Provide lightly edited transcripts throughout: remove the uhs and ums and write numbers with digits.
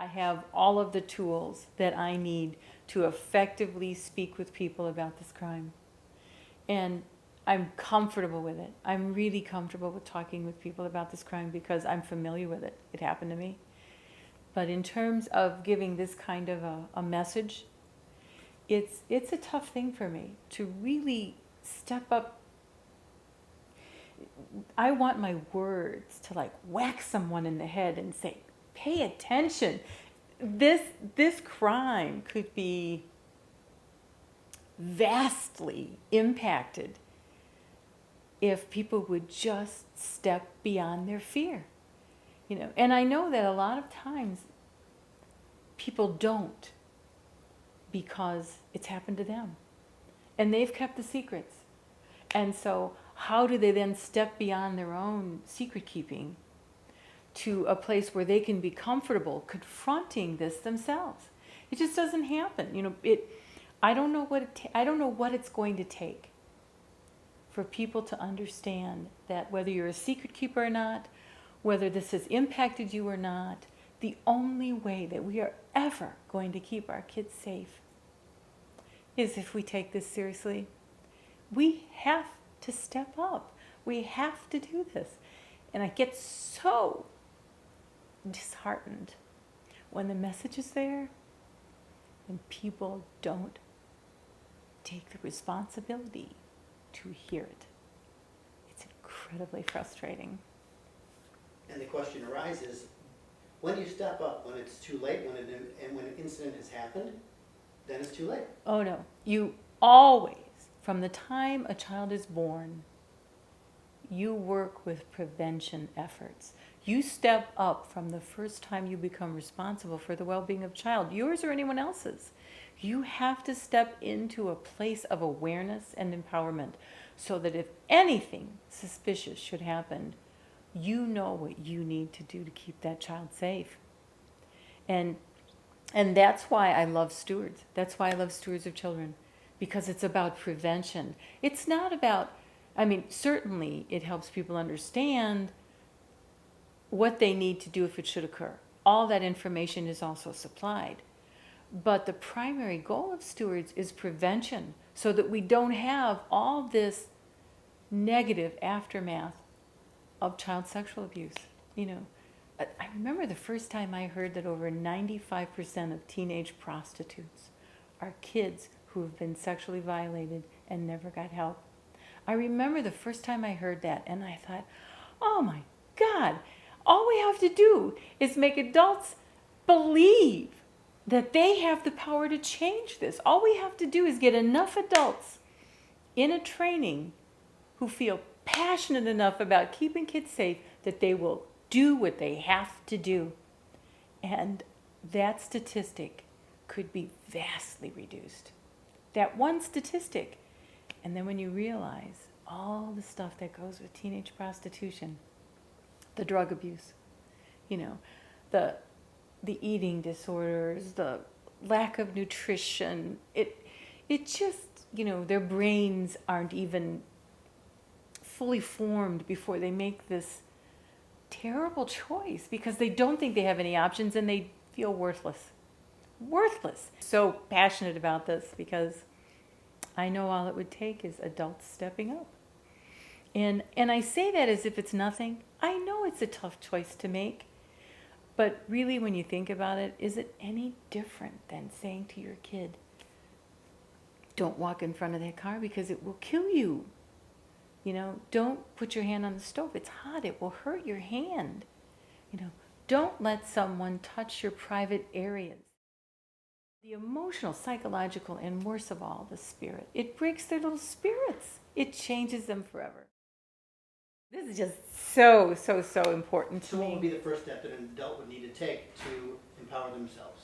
I have all of the tools that I need to effectively speak with people about this crime. And I'm comfortable with it. I'm really comfortable with talking with people about this crime because I'm familiar with it. It happened to me. But in terms of giving this kind of a message, it's a tough thing for me to really step up. I want my words to like whack someone in the head and say, pay attention. This crime could be vastly impacted if people would just step beyond their fear. And I know that a lot of times people don't, because it's happened to them and they've kept the secrets. And so how do they then step beyond their own secret keeping to a place where they can be comfortable confronting this themselves? It just doesn't happen. I don't know what it's going to take for people to understand that whether you're a secret keeper or not, whether this has impacted you or not, the only way that we are ever going to keep our kids safe is if we take this seriously. We have to step up. We have to do this. And I get so disheartened when the message is there and people don't take the responsibility to hear it. It's incredibly frustrating. And the question arises, when you step up, when it's too late, when an incident has happened, then it's too late. Oh no, you always, from the time a child is born, you work with prevention efforts. You step up from the first time you become responsible for the well-being of a child, yours or anyone else's. You have to step into a place of awareness and empowerment so that if anything suspicious should happen, you know what you need to do to keep that child safe. And that's why I love stewards. That's why I love stewards of children, because it's about prevention. It's not about, certainly it helps people understand what they need to do if it should occur. All that information is also supplied. But the primary goal of stewards is prevention, so that we don't have all this negative aftermath of child sexual abuse. I remember the first time I heard that over 95% of teenage prostitutes are kids who have been sexually violated and never got help. I remember the first time I heard that, and I thought, oh my God, all we have to do is make adults believe that they have the power to change this. All we have to do is get enough adults in a training who feel passionate enough about keeping kids safe that they will do what they have to do. And that statistic could be vastly reduced. That one statistic. And then when you realize all the stuff that goes with teenage prostitution, the drug abuse, the eating disorders, the lack of nutrition, it just, their brains aren't even fully formed before they make this terrible choice because they don't think they have any options and they feel worthless. Worthless. So passionate about this because I know all it would take is adults stepping up. And I say that as if it's nothing. I know it's a tough choice to make. But really, when you think about it, is it any different than saying to your kid, don't walk in front of that car because it will kill you? Don't put your hand on the stove. It's hot. It will hurt your hand. Don't let someone touch your private areas. The emotional, psychological, and worst of all, the spirit. It breaks their little spirits. It changes them forever. This is just so important to me. So what would be the first step that an adult would need to take to empower themselves?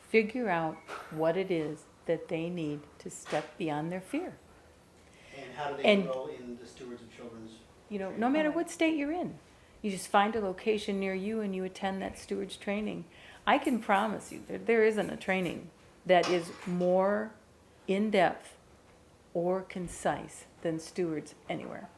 Figure out what it is that they need to step beyond their fear. And how do they enroll in the Stewards of Children's training? No matter what state you're in, you just find a location near you and you attend that Stewards training. I can promise you that there isn't a training that is more in-depth or concise than Stewards anywhere.